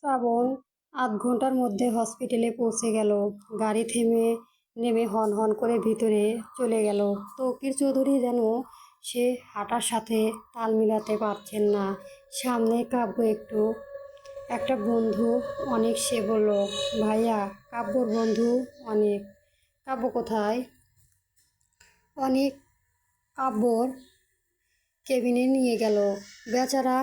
শ্রাবণ ০.৫ ঘন্টার মধ্যে হসপিটালে পৌঁছে গেল। গাড়ি নেমে হন হন করে ভিতরে চলে গেল। তৌকির চৌধুরী যেন সে হাঁটার সাথে তাল মিলাতে পারছেন না। সামনে কাব্য একটা বন্ধু অনেক, সে বলল, ভাইয়া কাব্যর বন্ধু অনেক। কাব্য কোথায়? অনেক কাব্যর কেবিনে নিয়ে গেল। বেচারা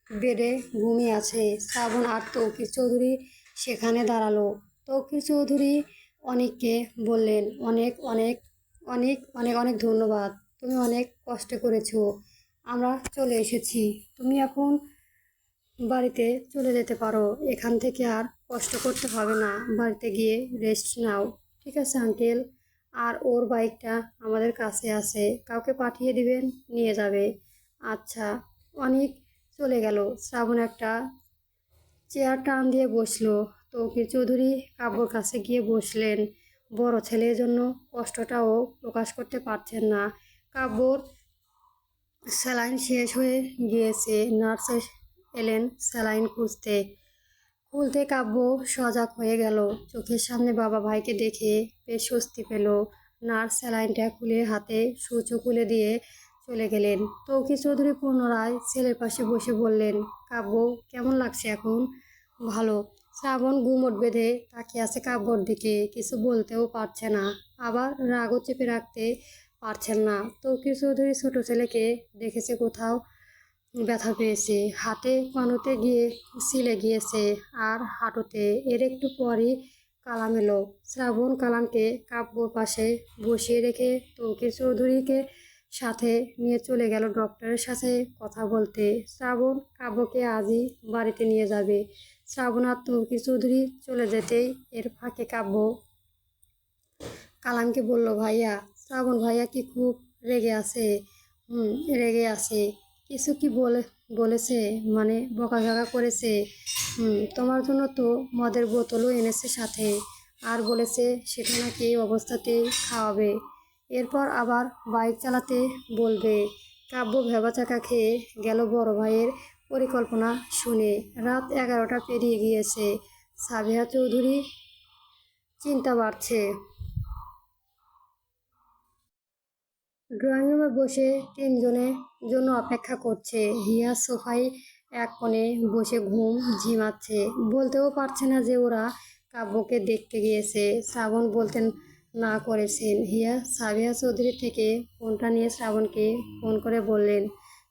বেডে ঘুমিয়ে আছে। শ্রাবণ আর তৌকির চৌধুরী সেখানে দাঁড়ালো। তৌকির চৌধুরী অনেককে বললেন, অনেক অনেক অনেক অনেক অনেক ধন্যবাদ। তুমি অনেক কষ্ট করেছো, আমরা চলে এসেছি। তুমি এখন বাড়িতে চলে যেতে পারো। এখান থেকে আর কষ্ট করতে হবে না। বাড়িতে গিয়ে রেস্ট নাও। ঠিক আছে আঙ্কেল। আর ওর বাইকটা আমাদের কাছে আছে, কাউকে পাঠিয়ে দিবেন, নিয়ে যাবে। আচ্ছা। অনেক চলে গেল। শ্রাবণ একটা চেয়ার টান দিয়ে বসলো। তৌকির চৌধুরী কাব্যর কাছে গিয়ে বসলেন। বড় ছেলের জন্য কষ্টটাও প্রকাশ করতে পারছেন না। কাব্যর স্যালাইন শেষ হয়ে গিয়েছে। নার্স এলেন স্যালাইন খুলতে কাব্য সজাগ হয়ে গেল। চোখের সামনে বাবা ভাইকে দেখে বেশ স্বস্তি পেল। নার্স স্যালাইনটা খুলে হাতে সুচও খুলে দিয়ে চলে গেলেন। তৌকির চৌধুরী পুনরায় ছেলের পাশে বসে বললেন, কাব্য কেমন লাগছে এখন? ভালো। শ্রাবণ গুমট বেঁধে তাকিয়ে আছে কাব্যর দিকে, কিছু বলতেও পারছে না, আবার রাগও চেপে রাখতে পারছেন না। তৌকির চৌধুরী ছোট ছেলেকে দেখেছে কোথাও ব্যথা পেয়েছে, হাতে পানুতে গিয়ে ছিলে গিয়েছে, আর হাঁটুতে। এর একটু পরই কালাম এলো। শ্রাবণ কালামকে কাব্যর পাশে বসিয়ে রেখে তৌকির চৌধুরীকে সাথে নিয়ে চলে গেল ডক্টরের সাথে কথা বলতে। শ্রাবণ কাব্যকে আজই বাড়িতে নিয়ে যাবে। শ্রাবণ আর তৌকির চৌধুরী চলে যেতেই এর ফাঁকে কাব্য কালামকে বলল, ভাইয়া, শ্রাবণ ভাইয়া কি খুব রেগে আছে? রেগে আছে। কিছু কি বলেছে? মানে বকাঝকা করেছে? তোমার জন্য তো মদের বোতলও এনেছে সাথে, আর বলেছে সেটা নাকি এই অবস্থাতেই খাওয়াবে, এরপর আবার বাইক চালাতে বলবে। কাব্য ভেবাচাকা খেয়ে গেল বড় ভাইয়ের পরিকল্পনা শুনে। রাত 11টা পেরিয়ে গিয়েছে। সাবিহা চৌধুরী চিন্তা বাড়ছে। ড্রয়িং রুমে বসে তিনজনের জন্য অপেক্ষা করছে। হিয়া সোফায় এক কোণে বসে ঝিমাচ্ছে। বলতেও পারছে না যে ওরা কাব্যকে দেখতে গিয়েছে। শ্রাবণ বলতে না করেছেন। হিয়া সাবিহা চৌধুরী থেকে ফোনটা নিয়ে শ্রাবণকে ফোন করে বললেন।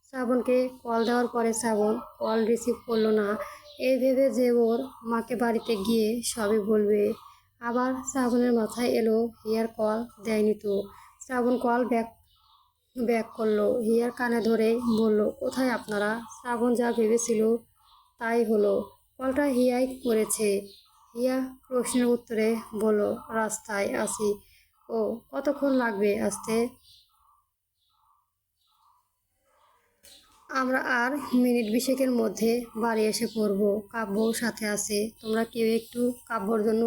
শ্রাবণকে কল দেওয়ার পরে শ্রাবণ কল রিসিভ করলো না, এই ভেবে যে ওর মাকে বাড়িতে গিয়ে সবই বলবে। আবার শ্রাবণের মাথায় এলো হিয়ার কল দেয়নি তো। শ্রাবণ কল ব্যাক করলো। হিয়ার কানে ধরেই বলল, কোথায় আপনারা? শ্রাবণ যা ভেবেছিল তাই হলো। কলটা হিয়াই করেছে। হিয়া প্রশ্নের উত্তরে বলল, রাস্তায় আছি। ও, কতক্ষণ লাগবে আসতে? আমরা আর মিনিট 20-এর মধ্যে বাড়ি এসে পড়বো। কাব্যও সাথে আছে। তোমরা কেউ একটু কাব্যর জন্য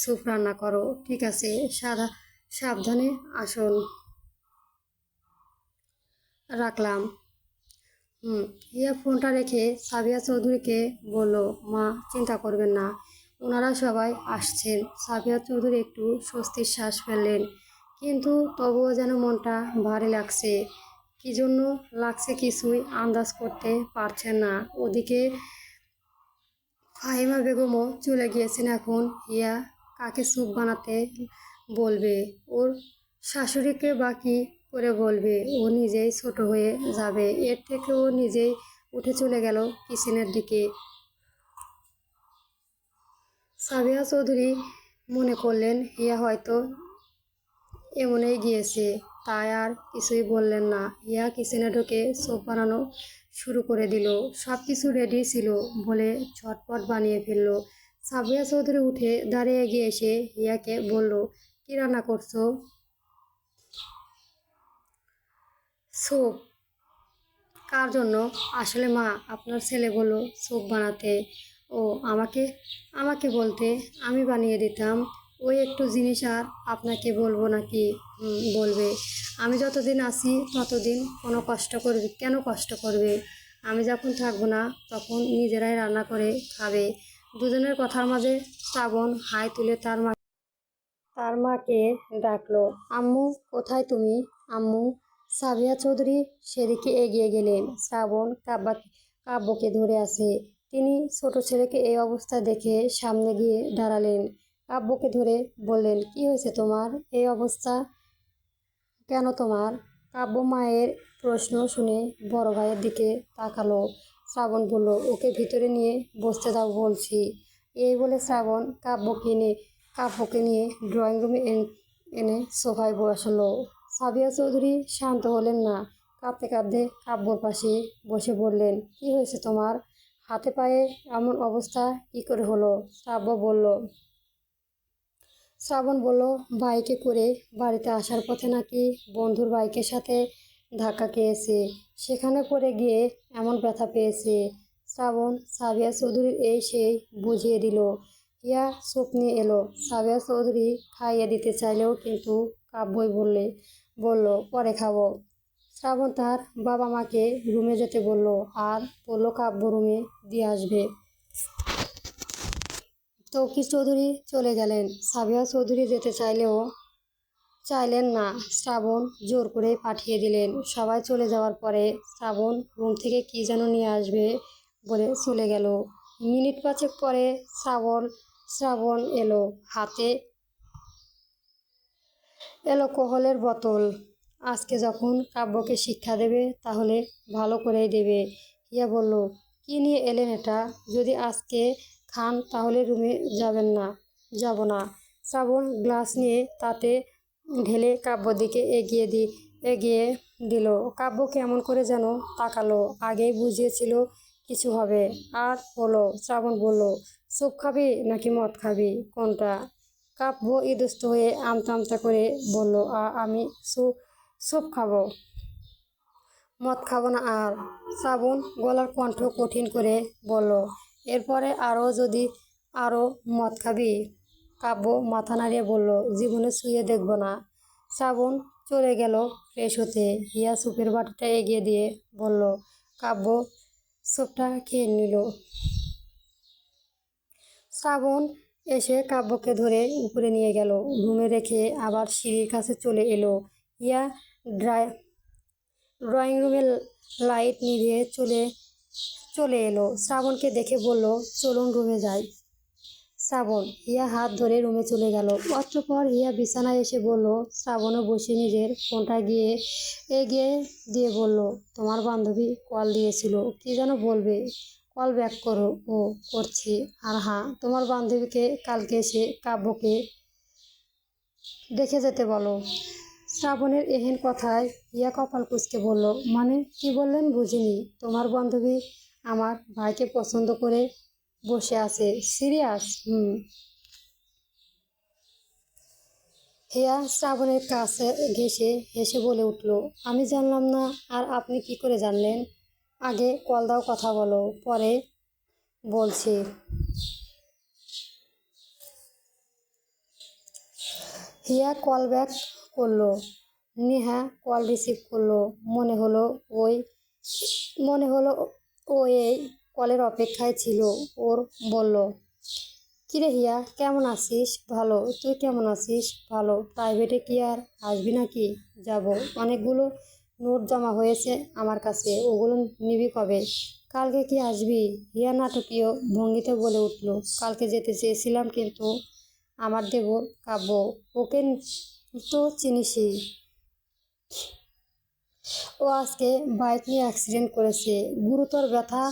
স্যুপ রান্না করো। ঠিক আছে, সাবধানে আসুন। রাখলাম। হিয়া ফোনটা রেখে সাবিয়া চৌধুরীকে বলল, মা চিন্তা করবেন না, ওনারা সবাই আসছেন। সাবিয়া চৌধুরী একটু স্বস্তির শ্বাস ফেললেন, কিন্তু তবুও যেন মনটা ভারী লাগছে। কি জন্য লাগছে কিছুই আন্দাজ করতে পারছেন না। ওদিকে ফাহিমা বেগমও চলে গিয়েছেন। এখন হিয়া কাকে স্যুপ বানাতে বলবে? ওর শাশুড়িকে বাকি করে বলবে? ও নিজেই ছোট হয়ে যাবে। এর থেকে ও নিজেই উঠে চলে গেল কিচেনের দিকে। সাবিহা চৌধুরী মনে করলেন হিয়া হয়তো এমনই গিয়েছে, তাই আর কিছুই বললেন না। হিয়া কিচেনে ঢুকে স্যুপ বানানো শুরু করে দিল। সব কিছু রেডি ছিল বলে ঝটপট বানিয়ে ফেলল। সাবিহা চৌধুরী উঠে দাঁড়িয়ে এগিয়ে এসে হিয়াকে বলল, কি রান্না করছো? স্যুপ। কার জন্য? আসলে মা, আপনার ছেলে বলল স্যুপ বানাতে। ও, আমাকে আমাকে বলতে আমি বানিয়ে দিতাম। ওই একটু জিনিস আর আপনাকে বলবো নাকি? বলবে। আমি যতদিন আছি ততদিন কেন কষ্ট করবে? আমি যখন থাকবো না তখন নিজেরাই রান্না করে খাবে। দুজনের কথার মাঝে শ্রাবণ হাই তুলে তার মাকে ডাকলো। আম্মু কোথায় তুমি? আম্মু। সাবিয়া চৌধুরী সেদিকে এগিয়ে গেলেন। শ্রাবণ কাব্যকে ধরে আছে। তিনি ছোট ছেলেকে এই অবস্থা দেখে সামনে গিয়ে দাঁড়ালেন। কাব্যকে ধরে বললেন, কি হয়েছে তোমার? এই অবস্থা কেন তোমার? কাব্য মায়ের প্রশ্ন শুনে বড় ভাইয়ের দিকে তাকালো। শ্রাবণ বলল, ওকে ভিতরে নিয়ে বসতে দাও বলছি। এই বলে শ্রাবণ কাব্যকে নিয়ে ড্রয়িং রুমে এনে সোফায় বসালো। সাবিয়া চৌধুরী শান্ত হলেন না। কাঁদতে কাঁদতে কাব্যর পাশে বসে বললেন, কি হয়েছে তোমার? হাতে পায়ে এমন অবস্থা কি করে হলো? শ্রাবণ বলল, বাইকে করে বাড়িতে আসার পথে নাকি বন্ধুর বাইকের সাথে ধাক্কা খেয়েছে, সেখানে পড়ে গিয়ে এমন ব্যথা পেয়েছে। শ্রাবণ সাবিয়া চৌধুরীর এই সেই বুঝিয়ে দিল। হিয়া স্যুপ নিয়ে এলো। সাবিয়া চৌধুরী খাইয়ে দিতে চাইলেও কিন্তু কাব্যই বলল পরে খাবো। শ্রাবণ তার বাবা মাকে রুমে যেতে বলল আর বলল কাব্য রুমে দিয়ে আসবে। তৌকির চৌধুরী চলে গেলেন। সাবিয়া চৌধুরী যেতে চাইলেন না। শ্রাবণ জোর করে পাঠিয়ে দিলেন। সবাই চলে যাওয়ার পরে শ্রাবণ রুম থেকে কি যেন নিয়ে আসবে বলে চলে গেল। মিনিট পাঁচেক পরে শ্রাবণ এলো। হাতে অ্যালকোহলের বোতল। আজকে যখন কাব্যকে শিক্ষা দেবে তাহলে ভালো করেই দেবে। হিয়া বলল, কি নিয়ে এলেন এটা? যদি আজকে খান তাহলে রুমে যাব না। শ্রাবণ গ্লাস নিয়ে তাতে ঢেলে কাব্যর দিকে এগিয়ে দিল। কাব্য কেমন করে যেন তাকালো। আগেই বুঝিয়েছিল কিছু হবে, আর হলো। শ্রাবণ বলল, স্যুপ খাবি নাকি মদ খাবি, কোনটা? কাব্য ইতস্ত হয়ে আমতা আমতা করে বলল, আমি স্যুপ খাবো, মদ খাবো না। আর শ্রাবণ গলার কণ্ঠ কঠিন করে বলল, এরপরে আরও মদ খাবি? কাব্য মাথা নাড়িয়ে বলল, জীবনে ছুঁয়ে দেখব না। শ্রাবণ চলে গেল ফ্রেশ হতে। হিয়া স্যুপের বাটিটা এগিয়ে দিয়ে বলল, কাব্য স্যুপটা খেয়ে নিল। শ্রাবণ এসে কাব্যকে ধরে উপরে নিয়ে গেল। রুমে রেখে আবার সিঁড়ির কাছে চলে এলো। হিয়া ড্রয়িং রুমের লাইট নিভিয়ে চলে এলো। শ্রাবণকে দেখে বলল, চলুন রুমে যাই। শ্রাবণ হিয়া হাত ধরে রুমে চলে গেল। অতঃপর হিয়া বিছানায় এসে বলল, শ্রাবণও বসে নিজের ফোনটা এগিয়ে দিয়ে বলল, তোমার বান্ধবী কল দিয়েছিল, কি যেন বলবে, কল ব্যাক করো। ও করছি। আর হ্যাঁ, তোমার বান্ধবীকে কালকে এসে কাব্যকে দেখে যেতে বলো। শ্রাবণের এহেন কথায় হিয়া কপাল কুঁচকে বলল, মানে কি বললেন বুঝিনি। তোমার বান্ধবী আমার ভাইকে পছন্দ করে বসে আছে? সিরিয়াস? হিয়া শ্রাবণের কাছে ঘেঁষে হেসে বলে উঠল, আমি জানলাম না, আর আপনি কি করে জানলেন? আগে কল দাও, কথা বলো, পরে বলছি। হিয়া কল ব্যাক করলো। নেহা কল রিসিভ করলো। মনে হলো ও এই কলের অপেক্ষায় ছিল। ওর বলল, কিরে হিয়া, কেমন আছিস? ভালো। তুই কেমন আছিস? ভালো। প্রাইভেটে কি আর আসবি নাকি? যাব। অনেকগুলো নোট জমা হয়েছে আমার কাছে, ওগুলো নিবি কবে? কালকে কি আসবি? হিয়া নাটকীয় ভঙ্গিতে বলে উঠল, কালকে যেতে চেয়েছিলাম, কিন্তু আমার দেবর কাব্য, ওকে তো চিনিসই, ও আজকে বাইক নিয়ে অ্যাক্সিডেন্ট করেছে। গুরুতর ব্যথা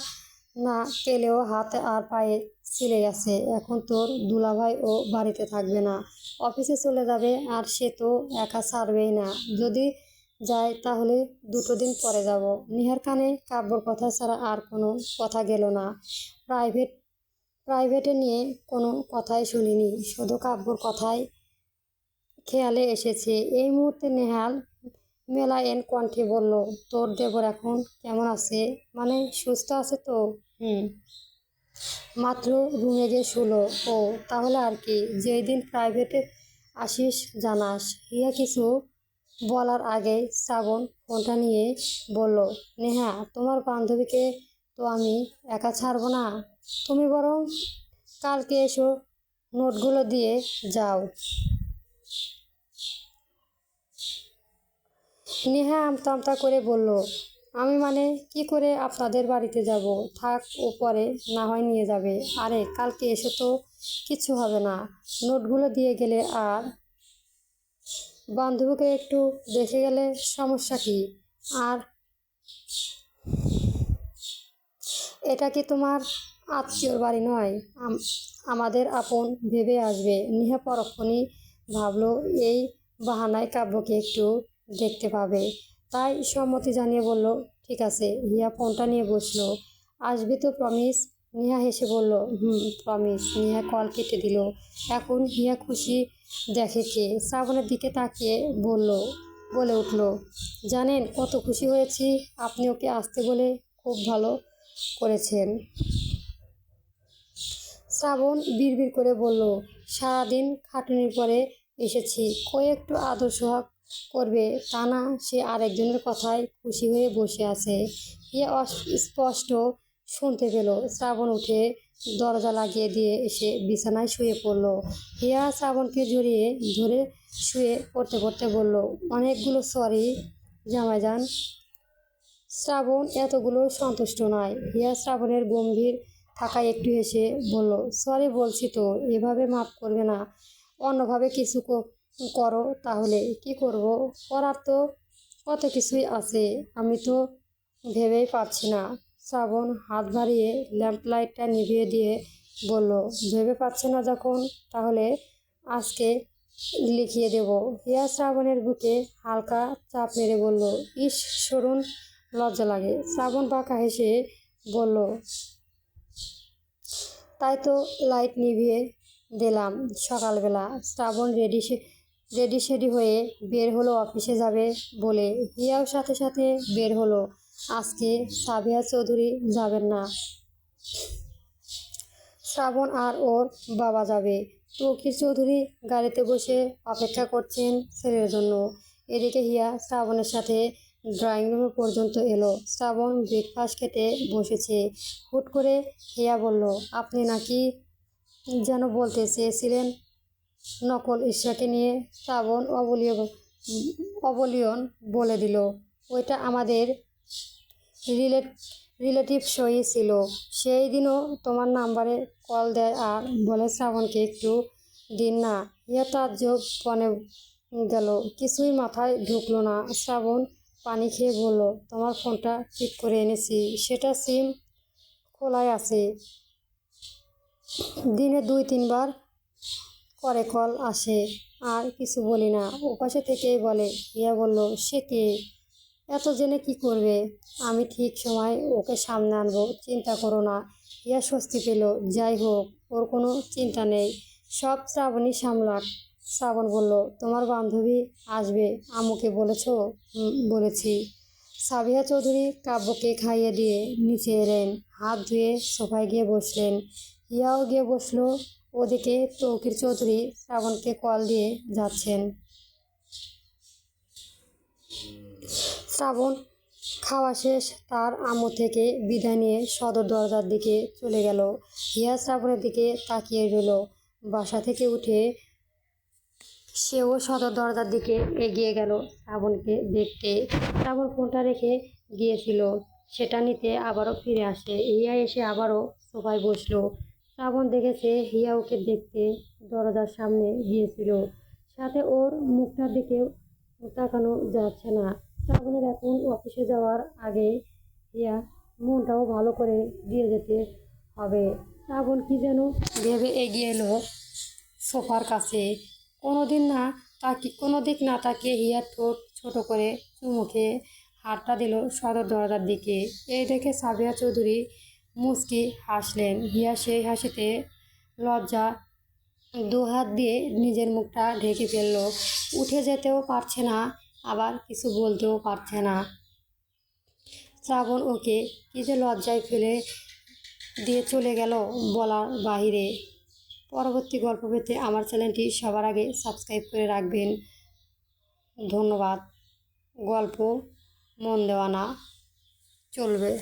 না পেলেও হাত আর পায়ে ছিলে গেছে। এখন তোর দুলাভাই ও বাড়িতে থাকবে না, অফিসে চলে যাবে। আর সে তো একা ছাড়বেই না। যদি যায় তাহলে 2 দিন পরে যাব। নিহার কানে কাব্যর কথা ছাড়া আর কোনো কথা গেল না। প্রাইভেটে নিয়ে কোনো কথাই শুনিনি, শুধু কাব্যর কথাই খেয়ালে এসেছে। এই মুহূর্তে নেহাল মেলায়েন কণ্ঠে বলল, তোর দেবর এখন কেমন আছে? মানে সুস্থ আছে তো? মাত্র রুমে গিয়ে শুলো। ও, তাহলে আর কি, যেই দিন প্রাইভেটে আসিস জানাস। হিয়া কিছু বলার আগেই শ্রাবণ ফোনটা নিয়ে বলল, নেহা, তোমার বান্ধবীকে তো আমি একা ছাড়বো না। তুমি বরং কালকে এসো, নোটগুলো দিয়ে যাও। নেহা আমতা আমতা করে বলল, আমি মানে কি করে আপনাদের বাড়িতে যাব? থাক, ও পরে না হয় নিয়ে যাবে। আরে কালকে এসো তো, কিচ্ছু হবে না। নোটগুলো দিয়ে গেলে আর বান্ধবীকে একটু দেখে গেলে সমস্যা কি? আর এটা কি তোমার আত্মীয়র বাড়ি নয়? আমাদের আপন ভেবে আসবে। নেহা পরক্ষণই ভাবলো এই বাহানায় কাব্যকে একটু দেখতে পাবে, তাই সম্মতি জানিয়ে বলল, ঠিক আছে। হিয়া ফোনটা নিয়ে বসলো। আসবি তো, প্রমিস? নেহা হেসে বলল, প্রমিস। নেহা কল কেটে দিল। এখন হিয়া খুশি দেখে কে? শ্রাবণের দিকে তাকিয়ে বলে উঠল, জানেন কত খুশি হয়েছি? আপনি ওকে আসতে বলে খুব ভালো করেছেন। শ্রাবণ বিড়বিড় করে বলল, সারাদিন খাটুনির পরে এসেছি, কই একটু আদর সোহাগ করবে তা না, সে আরেকজনের কথায় খুশি হয়ে বসে আছে। হিয়া স্পষ্ট শুনতে পেল। শ্রাবণ উঠে দরজা লাগিয়ে দিয়ে এসে বিছানায় শুয়ে পড়ল। হিয়া শ্রাবণকে জড়িয়ে ধরে শুয়ে পড়তে পড়তে বলল, অনেকগুলো সরি জামাইজান। শ্রাবণ এতগুলো সন্তুষ্ট নয়। হিয়া শ্রাবণের গম্ভীর থাকায় একটু হেসে বলল, সরি বলছি তো, এভাবে মাফ করবে না? অন্যভাবে কিছু করো তাহলে। কি করব? করার তো কত কিছুই আছে, আমি তো ভেবেই পাচ্ছি না। শ্রাবণ হাত বাড়িয়ে ল্যাম্প লাইটটা নিভিয়ে দিয়ে বলল, ভেবে পাচ্ছে না যখন, তাহলে আজকে লিখিয়ে দেব। হিয়া শ্রাবণের বুকে হালকা চাপ মেরে বলল, ইস সরুন, লজ্জা লাগে। শ্রাবণ বাঁকা হেসে বলল, তাই তো লাইট নিভিয়ে দিলাম সকালবেলা। শ্রাবণ রেডি সেডি হয়ে বের হলো অফিসে যাবে বলে। হিয়াও সাথে সাথে বের হলো। আজকে সাবিয়া চৌধুরী যাবেন না, শ্রাবণ আর ওর বাবা যাবে। তৌকির চৌধুরী গাড়িতে বসে অপেক্ষা করছেন ছেলের জন্য। এদিকে হিয়া শ্রাবণের সাথে ড্রয়িং রুমে পর্যন্ত এলো। শ্রাবণ ব্রেকফাস্ট খেতে বসেছে। হুট করে হিয়া বলল, আপনি নাকি যেন বলতে চেয়েছিলেন? নকল ঈর্ষাকে নিয়ে শ্রাবণ অবলিয়ন বলে দিল, ওইটা আমাদের রিলেটিভসই ছিল। সেই দিনও তোমার নাম্বারে কল দেয় আর বলে শ্রাবণকে একটু দিন না। ইয়া তাজ্জব বনে গেল, কিছুই মাথায় ঢুকলো না। শ্রাবণ পানি খেয়ে বলল, তোমার ফোনটা ঠিক করে এনেছি, সেটা সিম খোলাই আছে। দিনে 2-3 বার করে কল আসে, আর কিছু বলি না। ওপাশে থেকেই বলে। ইয়া বলল, সে কে? এত জেনে কি করবে? আমি ঠিক সময় ওকে সামনে আনবো, চিন্তা করো না। ইয়া স্বস্তি পেল। যাই হোক, ওর কোনো চিন্তা নেই, সব শ্রাবণী সামলাক। শ্রাবণ বলল, তোমার বান্ধবী আসবে, আম্মুকে বলেছ? বলেছি। সাবিহা চৌধুরী কাব্যকে খাইয়ে দিয়ে নিচে এলেন, হাত ধুয়ে সোফায় গিয়ে বসলেন। হিয়াও গিয়ে বসলো। ওদিকে তৌকির চৌধুরী শ্রাবণকে কল দিয়ে যাচ্ছেন। শ্রাবণ খাওয়া শেষ, তার আম্মু থেকে বিদায় নিয়ে সদর দরজার দিকে চলে গেল। হিয়া শ্রাবণের দিকে তাকিয়ে রইল। বাসা থেকে উঠে সেও সদর দরজার দিকে এগিয়ে গেল শ্রাবণকে দেখতে। শ্রাবণ ফোনটা রেখে গিয়েছিল, সেটা নিতে আবারও ফিরে আসে। হিয়া এসে আবারও সোফায় বসলো। শ্রাবণ দেখেছে হিয়া ওকে দেখতে দরজার সামনে গিয়েছিল, সাথে ওর মুখটার দিকেও তাকানো যাচ্ছে না। শ্রাবণের এখন অফিসে যাওয়ার আগে হিয়া মনটাও ভালো করে দিয়ে যেতে হবে। শ্রাবণ কি যেন ভেবে এগিয়ে এলো সোফার কাছে। কোনো দিক না তাকিয়ে হিয়ার ঠোঁট ছোট করে চুমু খেয়ে হাতটা দিল সদর দরজার দিকে। এই দেখে সাবিয়া চৌধুরী মুচকি হাসলেন। হিয়া সেই হাসিতে লজ্জা 2 হাত দিয়ে নিজের মুখটা ঢেকে ফেলল। উঠে যেতেও পারছে না, আবার কিছু বলতেও পারছে না। শ্রাবণ ওকে কি যে লজ্জায় ফেলে দিয়ে চলে গেল বলার বাহিরে। পরবর্তী গল্প পেতে আমার চ্যানেলটি সবার আগে সাবস্ক্রাইব করে রাখবেন। ধন্যবাদ। গল্প মন দেওয়া না চলবে।